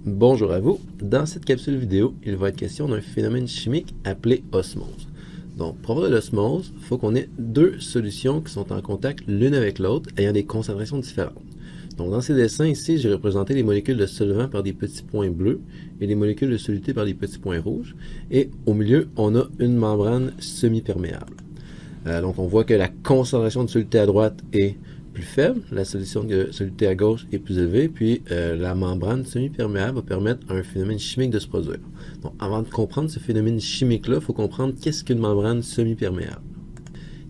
Bonjour à vous. Dans cette capsule vidéo, il va être question d'un phénomène chimique appelé osmose. Donc, pour avoir de l'osmose, il faut qu'on ait deux solutions qui sont en contact l'une avec l'autre, ayant des concentrations différentes. Donc, dans ces dessins ici, j'ai représenté les molécules de solvant par des petits points bleus et les molécules de soluté par des petits points rouges. Et au milieu, on a une membrane semi-perméable. Donc, on voit que la concentration de soluté à droite est plus faible, la solution de soluté à gauche est plus élevée, puis la membrane semi-perméable va permettre à un phénomène chimique de se produire. Donc, avant de comprendre ce phénomène chimique-là, il faut comprendre qu'est-ce qu'une membrane semi-perméable.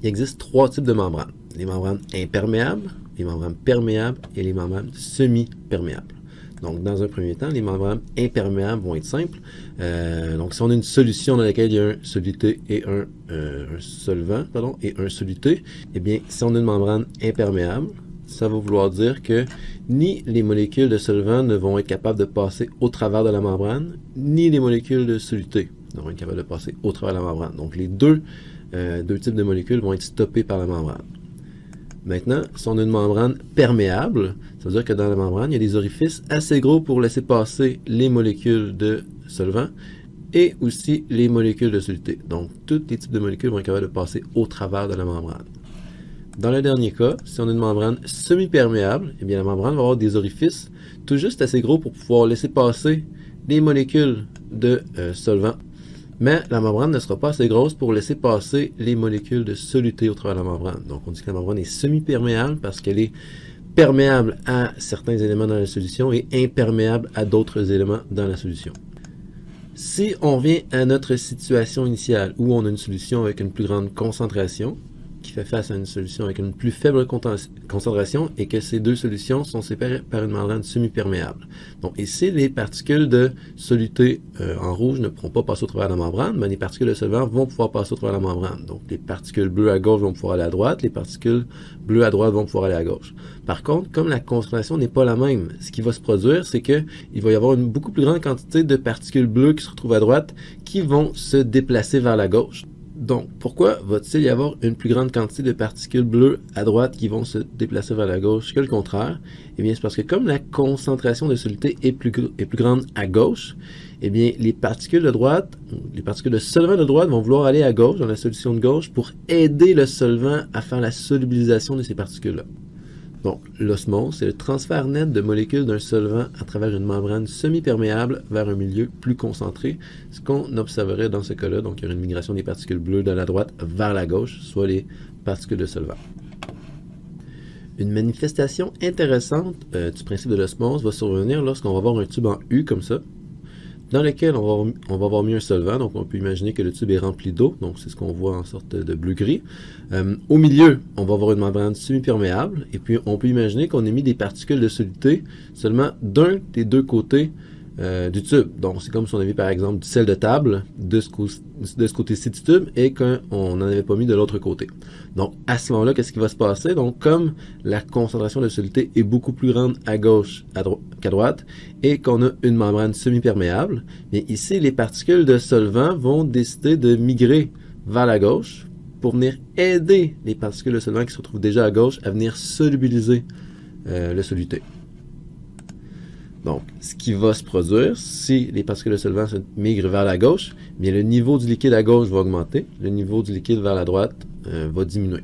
Il existe trois types de membranes. Les membranes imperméables, les membranes perméables et les membranes semi-perméables. Donc, dans un premier temps, les membranes imperméables vont être simples. Donc, si on a une solution dans laquelle il y a un soluté et un solvant, et un soluté, eh bien, si on a une membrane imperméable, ça va vouloir dire que ni les molécules de solvant ne vont être capables de passer au travers de la membrane, ni les molécules de soluté ne vont être capables de passer au travers de la membrane. Donc, les deux types de molécules vont être stoppés par la membrane. Maintenant, si on a une membrane perméable, ça veut dire que dans la membrane, il y a des orifices assez gros pour laisser passer les molécules de solvant et aussi les molécules de soluté. Donc, tous les types de molécules vont être capables de passer au travers de la membrane. Dans le dernier cas, si on a une membrane semi-perméable, eh bien la membrane va avoir des orifices tout juste assez gros pour pouvoir laisser passer les molécules de solvant. Mais la membrane ne sera pas assez grosse pour laisser passer les molécules de soluté au travers de la membrane. Donc, on dit que la membrane est semi-perméable parce qu'elle est perméable à certains éléments dans la solution et imperméable à d'autres éléments dans la solution. Si on revient à notre situation initiale où on a une solution avec une plus grande concentration qui fait face à une solution avec une plus faible concentration et que ces deux solutions sont séparées par une membrane semi-perméable. Donc ici, les particules de soluté en rouge ne pourront pas passer au travers de la membrane, mais les particules de solvant vont pouvoir passer au travers de la membrane. Donc les particules bleues à gauche vont pouvoir aller à droite, les particules bleues à droite vont pouvoir aller à gauche. Par contre, comme la concentration n'est pas la même, ce qui va se produire, c'est qu'il va y avoir une beaucoup plus grande quantité de particules bleues qui se retrouvent à droite qui vont se déplacer vers la gauche. Donc, pourquoi va-t-il y avoir une plus grande quantité de particules bleues à droite qui vont se déplacer vers la gauche que le contraire? Eh bien, c'est parce que comme la concentration de soluté est plus grande à gauche, eh bien, les particules de droite, les particules de solvant de droite vont vouloir aller à gauche, dans la solution de gauche, pour aider le solvant à faire la solubilisation de ces particules-là. Donc, l'osmose, c'est le transfert net de molécules d'un solvant à travers une membrane semi-perméable vers un milieu plus concentré, ce qu'on observerait dans ce cas-là. Donc, il y aurait une migration des particules bleues de la droite vers la gauche, soit les particules de solvant. Une manifestation intéressante du principe de l'osmose va survenir lorsqu'on va avoir un tube en U comme ça, dans lequel on va avoir mis un solvant. Donc, on peut imaginer que le tube est rempli d'eau. Donc, c'est ce qu'on voit en sorte de bleu-gris. Au milieu, on va avoir une membrane semi-perméable. Et puis, on peut imaginer qu'on ait mis des particules de soluté seulement d'un des deux côtés du tube. Donc, c'est comme si on avait par exemple du sel de table de ce côté-ci du tube et qu'on n'en avait pas mis de l'autre côté. Donc, à ce moment-là, qu'est-ce qui va se passer? Donc, comme la concentration de soluté est beaucoup plus grande à gauche qu'à droite et qu'on a une membrane semi-perméable, bien ici, les particules de solvant vont décider de migrer vers la gauche pour venir aider les particules de solvant qui se retrouvent déjà à gauche à venir solubiliser le soluté. Donc, ce qui va se produire, si les particules de solvant migrent vers la gauche, bien le niveau du liquide à gauche va augmenter, le niveau du liquide vers la droite va diminuer.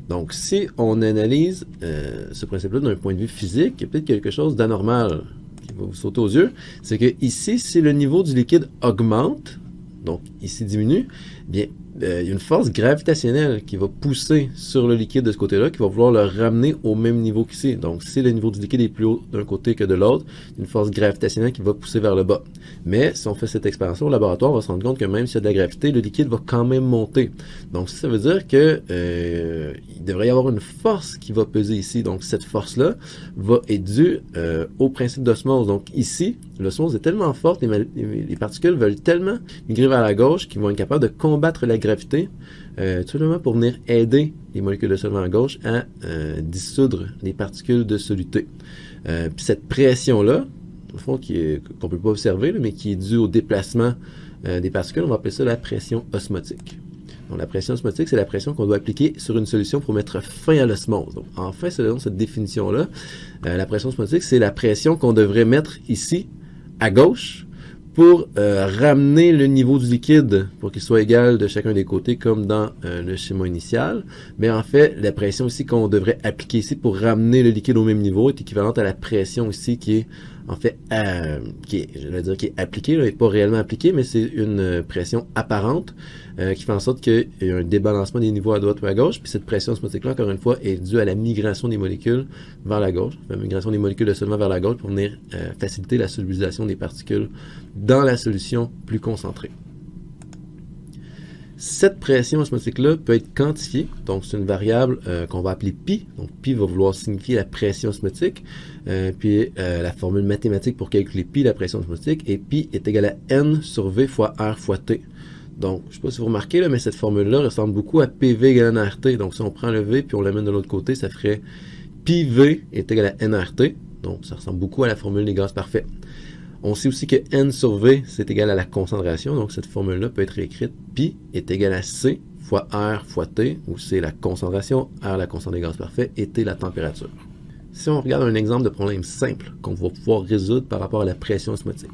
Donc, si on analyse ce principe-là d'un point de vue physique, il y a peut-être quelque chose d'anormal qui va vous sauter aux yeux. C'est que ici, si le niveau du liquide augmente, donc ici diminue, bien il y a une force gravitationnelle qui va pousser sur le liquide de ce côté-là, qui va vouloir le ramener au même niveau qu'ici. Donc, si le niveau du liquide est plus haut d'un côté que de l'autre, une force gravitationnelle qui va pousser vers le bas. Mais si on fait cette expérience au laboratoire, on va se rendre compte que même s'il y a de la gravité, le liquide va quand même monter. Donc, ça veut dire que il devrait y avoir une force qui va peser ici. Donc, cette force-là va être due au principe d'osmose. Donc, ici, l'osmose est tellement forte, les particules veulent tellement migrer vers la gauche qu'ils vont être capables de combattre la gravité, tout simplement pour venir aider les molécules de solvant à gauche à dissoudre les particules de soluté. Puis cette pression-là, au fond, qu'on ne peut pas observer, mais qui est due au déplacement des particules, on va appeler ça la pression osmotique. Donc la pression osmotique, c'est la pression qu'on doit appliquer sur une solution pour mettre fin à l'osmose. Donc enfin, selon cette définition-là, la pression osmotique, c'est la pression qu'on devrait mettre ici à gauche pour ramener le niveau du liquide pour qu'il soit égal de chacun des côtés comme dans le schéma initial. Mais en fait, la pression ici qu'on devrait appliquer ici pour ramener le liquide au même niveau est équivalente à la pression ici qui est en fait qui est appliquée, là, et pas réellement appliquée, mais c'est une pression apparente qui fait en sorte qu'il y a un débalancement des niveaux à droite ou à gauche. Puis cette pression osmotique-là, encore une fois, est due à la migration des molécules vers la gauche, la migration des molécules de solvant vers la gauche pour venir faciliter la solubilisation des particules dans la solution plus concentrée. Cette pression osmotique-là peut être quantifiée, donc c'est une variable qu'on va appeler pi. Donc pi va vouloir signifier la pression osmotique, puis la formule mathématique pour calculer pi, la pression osmotique, et pi est égal à n sur v fois r fois t. Donc, je ne sais pas si vous remarquez, là, mais cette formule-là ressemble beaucoup à PV égale nRT. Donc, si on prend le V puis on l'amène de l'autre côté, ça ferait pi V est égal à nRT. Donc, ça ressemble beaucoup à la formule des gaz parfaits. On sait aussi que N sur V, c'est égal à la concentration. Donc, cette formule-là peut être écrite pi est égal à C fois R fois T, où c'est la concentration, R la constante des gaz parfaits, et T la température. Si on regarde un exemple de problème simple qu'on va pouvoir résoudre par rapport à la pression osmotique.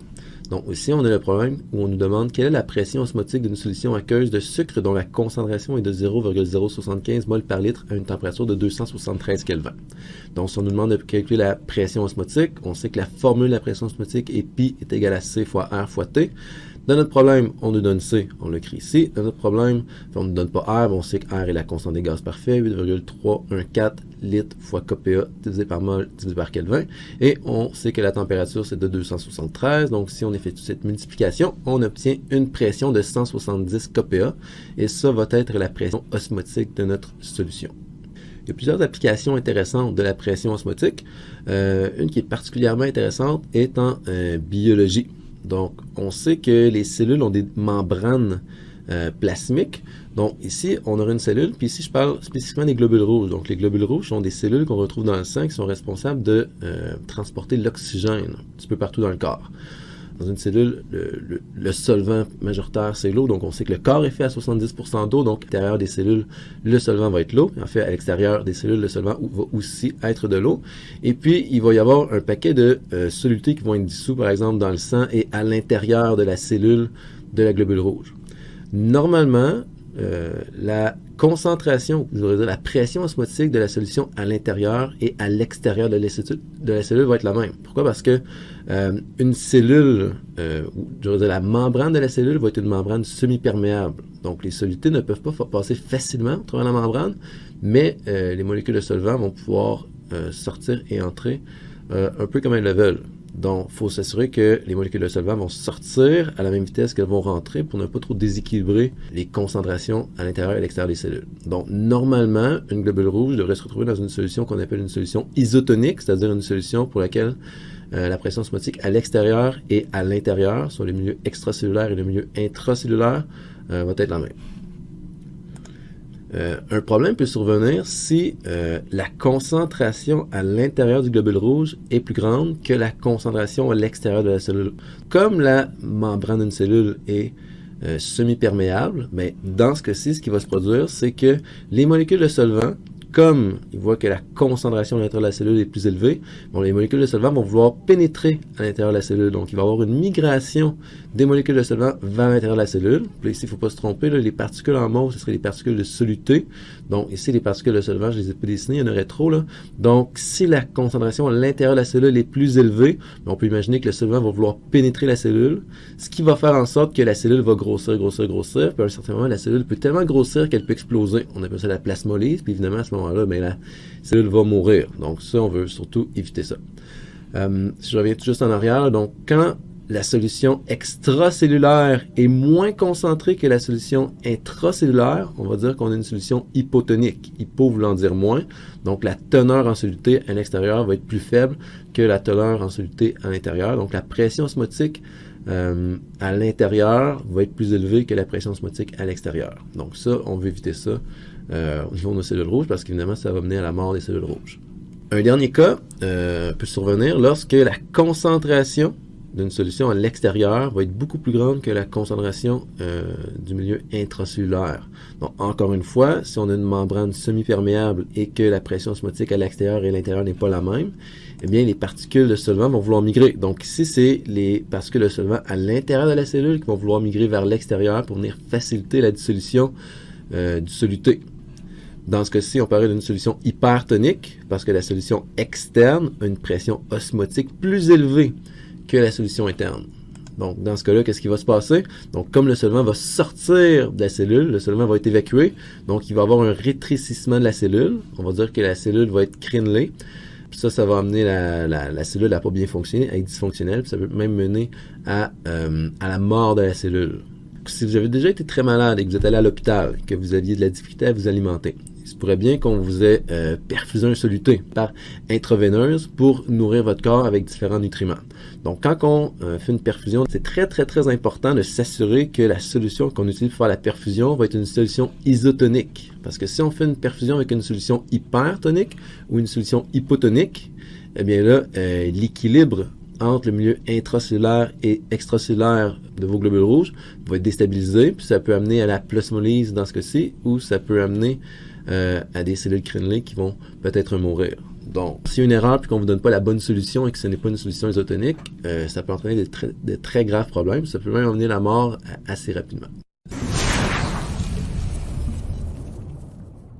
Donc ici, on a le problème où on nous demande quelle est la pression osmotique d'une solution aqueuse de sucre dont la concentration est de 0,075 mol par litre à une température de 273 Kelvin. Donc si on nous demande de calculer la pression osmotique, on sait que la formule de la pression osmotique est pi est égal à C fois R fois T. Dans notre problème, on nous donne C, on l'écrit ici. Dans notre problème, on ne nous donne pas R, on sait que R est la constante des gaz parfaits, 8,314 litres fois kPa divisé par mol divisé par Kelvin. Et on sait que la température, c'est de 273. Donc, si on effectue cette multiplication, on obtient une pression de 170 kPa. Et ça va être la pression osmotique de notre solution. Il y a plusieurs applications intéressantes de la pression osmotique. Une qui est particulièrement intéressante est en biologie. Donc, on sait que les cellules ont des membranes plasmiques. Donc, ici, on aura une cellule, puis ici, je parle spécifiquement des globules rouges. Donc, les globules rouges sont des cellules qu'on retrouve dans le sang qui sont responsables de transporter l'oxygène un petit peu partout dans le corps. Dans une cellule, le solvant majoritaire, c'est l'eau. Donc, on sait que le corps est fait à 70% d'eau. Donc, à l'intérieur des cellules, le solvant va être l'eau. En fait, à l'extérieur des cellules, le solvant va aussi être de l'eau. Et puis, il va y avoir un paquet de solutés qui vont être dissous, par exemple, dans le sang et à l'intérieur de la cellule de la globule rouge. Normalement, la concentration, je voudrais dire la pression osmotique de la solution à l'intérieur et à l'extérieur de la cellule va être la même. Pourquoi? Parce que une cellule, je voudrais dire la membrane de la cellule va être une membrane semi-perméable. Donc les solutés ne peuvent pas passer facilement à travers la membrane, mais les molécules de solvant vont pouvoir sortir et entrer un peu comme elles le veulent. Donc, il faut s'assurer que les molécules de solvant vont sortir à la même vitesse qu'elles vont rentrer pour ne pas trop déséquilibrer les concentrations à l'intérieur et à l'extérieur des cellules. Donc, normalement, une globule rouge devrait se retrouver dans une solution qu'on appelle une solution isotonique, c'est-à-dire une solution pour laquelle la pression osmotique à l'extérieur et à l'intérieur, soit le milieu extracellulaire et le milieu intracellulaire, va être la même. Un problème peut survenir si la concentration à l'intérieur du globule rouge est plus grande que la concentration à l'extérieur de la cellule. Comme la membrane d'une cellule est semi-perméable, mais dans ce cas-ci, ce qui va se produire, c'est que les molécules de solvant, comme ils voient que la concentration à l'intérieur de la cellule est plus élevée, bon, les molécules de solvant vont vouloir pénétrer à l'intérieur de la cellule. Donc, il va y avoir une migration des molécules de solvant vers l'intérieur de la cellule. Puis ici, il ne faut pas se tromper, là, les particules en mauve, ce seraient les particules de soluté. Donc, ici, les particules de solvant, je ne les ai pas dessinées, il y en aurait trop, là. Donc, si la concentration à l'intérieur de la cellule est plus élevée, on peut imaginer que le solvant va vouloir pénétrer la cellule, ce qui va faire en sorte que la cellule va grossir. Puis à un certain moment, la cellule peut tellement grossir qu'elle peut exploser. On appelle ça la plasmolyse, puis évidemment, à ce moment-là, mais la cellule va mourir. Donc ça, on veut surtout éviter ça. Si je reviens tout juste en arrière, donc quand la solution extracellulaire est moins concentrée que la solution intracellulaire, on va dire qu'on a une solution hypotonique. Hypo voulant dire moins. Donc la teneur en soluté à l'extérieur va être plus faible que la teneur en soluté à l'intérieur. Donc la pression osmotique à l'intérieur va être plus élevée que la pression osmotique à l'extérieur. Donc ça, on veut éviter ça au niveau de nos cellules rouges parce qu'évidemment, ça va mener à la mort des cellules rouges. Un dernier cas peut survenir lorsque la concentration d'une solution à l'extérieur va être beaucoup plus grande que la concentration du milieu intracellulaire. Donc, encore une fois, si on a une membrane semi-perméable et que la pression osmotique à l'extérieur et à l'intérieur n'est pas la même, eh bien, les particules de solvant vont vouloir migrer. Donc, ici, c'est les particules de solvant à l'intérieur de la cellule qui vont vouloir migrer vers l'extérieur pour venir faciliter la dissolution du soluté. Dans ce cas-ci, on parlait d'une solution hypertonique parce que la solution externe a une pression osmotique plus élevée que la solution interne. Donc, dans ce cas-là, qu'est-ce qui va se passer? Donc, comme le solvant va sortir de la cellule, le solvant va être évacué, donc il va y avoir un rétrécissement de la cellule. On va dire que la cellule va être crénelée. Puis ça va amener la cellule à pas bien fonctionner, à être dysfonctionnelle, puis ça peut même mener à la mort de la cellule. Si vous avez déjà été très malade et que vous êtes allé à l'hôpital, que vous aviez de la difficulté à vous alimenter, il se pourrait bien qu'on vous ait perfusé un soluté par intraveineuse pour nourrir votre corps avec différents nutriments. Donc, quand on fait une perfusion, c'est très, très, très important de s'assurer que la solution qu'on utilise pour faire la perfusion va être une solution isotonique. Parce que si on fait une perfusion avec une solution hypertonique ou une solution hypotonique, eh bien là, l'équilibre entre le milieu intracellulaire et extracellulaire de vos globules rouges va être déstabilisé, puis ça peut amener à la plasmolyse dans ce cas-ci, ou ça peut amener à des cellules crénelées qui vont peut-être mourir. Donc, s'il y a une erreur puis qu'on ne vous donne pas la bonne solution et que ce n'est pas une solution isotonique, ça peut entraîner de très graves problèmes. Ça peut même amener la mort assez rapidement.